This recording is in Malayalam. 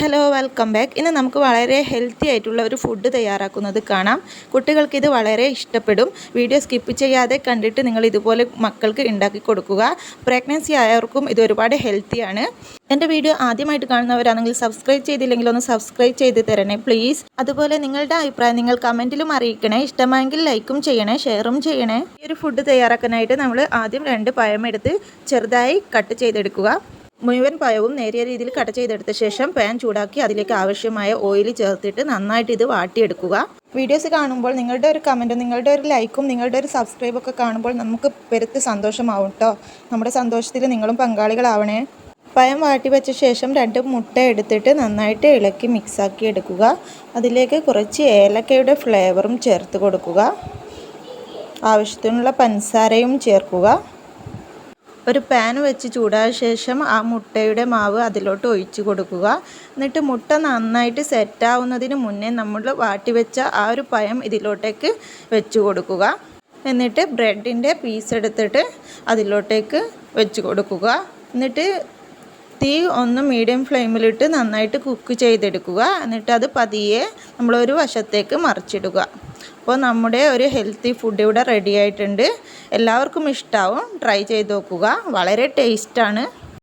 Hello welcome back. ഇന്ന് നമുക്ക് വളരെ ഹെൽത്തി ആയിട്ടുള്ള ഒരു ഫുഡ് തയ്യാറാക്കുന്നത് കാണാം. കുട്ടികൾക്ക് ഇത് വളരെ ഇഷ്ടപ്പെടും. വീഡിയോ സ്കിപ്പ് ചെയ്യാതെ കണ്ടിട്ട് നിങ്ങൾ ഇതുപോലെ മക്കൾക്ക് ഉണ്ടാക്കി കൊടുക്കുക. പ്രഗ്നൻസി ആയവർക്കും ഇത് ഒരുപാട് ഹെൽത്തിയാണ്. എൻ്റെ വീഡിയോ ആദ്യമായിട്ട് കാണുന്നവരാണെങ്കിൽ സബ്സ്ക്രൈബ് ചെയ്തില്ലെങ്കിൽ ഒന്ന് സബ്സ്ക്രൈബ് ചെയ്ത് തരണേ പ്ലീസ്. അതുപോലെ നിങ്ങളുടെ അഭിപ്രായം നിങ്ങൾ കമൻറ്റിലും അറിയിക്കണേ. ഇഷ്ടമായെങ്കിൽ ലൈക്കും ചെയ്യണേ, ഷെയറും ചെയ്യണേ. ഈ ഒരു ഫുഡ് തയ്യാറാക്കാനായിട്ട് നമ്മൾ ആദ്യം 2 പഴം എടുത്ത് ചെറുതായി കട്ട് ചെയ്തെടുക്കുക. മുഴുവൻ പഴവും നേരിയ രീതിയിൽ കട്ട് ചെയ്തെടുത്ത ശേഷം പാൻ ചൂടാക്കി അതിലേക്ക് ആവശ്യമായ ഓയിൽ ചേർത്തിട്ട് നന്നായിട്ട് ഇത് വാട്ടിയെടുക്കുക. വീഡിയോസ് കാണുമ്പോൾ നിങ്ങളുടെ ഒരു കമൻറ്റും നിങ്ങളുടെ ഒരു ലൈക്കും നിങ്ങളുടെ ഒരു സബ്സ്ക്രൈബൊക്കെ കാണുമ്പോൾ നമുക്ക് പെരുത്ത് സന്തോഷമാവും കേട്ടോ. നമ്മുടെ സന്തോഷത്തിൽ നിങ്ങളും പങ്കാളികളാവണേ. പഴം വാട്ടി വെച്ച ശേഷം 2 മുട്ട എടുത്തിട്ട് നന്നായിട്ട് ഇളക്കി മിക്സാക്കി എടുക്കുക. അതിലേക്ക് കുറച്ച് ഏലക്കയുടെ ഫ്ലേവറും ചേർത്ത് കൊടുക്കുക. ആവശ്യത്തിനുള്ള പഞ്ചസാരയും ചേർക്കുക. ഒരു പാൻ വെച്ച് ചൂടായ ശേഷം ആ മുട്ടയുടെ മാവ് അതിലോട്ട് ഒഴിച്ച് കൊടുക്കുക. എന്നിട്ട് മുട്ട നന്നായിട്ട് സെറ്റാവുന്നതിന് മുന്നേ നമ്മൾ വാട്ടി വെച്ച ആ ഒരു പഴം ഇതിലോട്ടേക്ക് വെച്ച് കൊടുക്കുക. എന്നിട്ട് ബ്രെഡിൻ്റെ പീസ് എടുത്തിട്ട് അതിലോട്ടേക്ക് വെച്ച് കൊടുക്കുക. എന്നിട്ട് തീ ഒന്ന് മീഡിയം ഫ്ലെയിമിലിട്ട് നന്നായിട്ട് കുക്ക് ചെയ്തെടുക്കുക. എന്നിട്ട് അത് പതിയെ നമ്മളൊരു വശത്തേക്ക് മറിച്ചിടുക. അപ്പോൾ നമ്മുടെ ഒരു ഹെൽത്തി ഫുഡ് ഇവിടെ റെഡി ആയിട്ടുണ്ട്. എല്ലാവർക്കും ഇഷ്ടമാവും. ട്രൈ ചെയ്ത് നോക്കുക. വളരെ ടേസ്റ്റാണ്.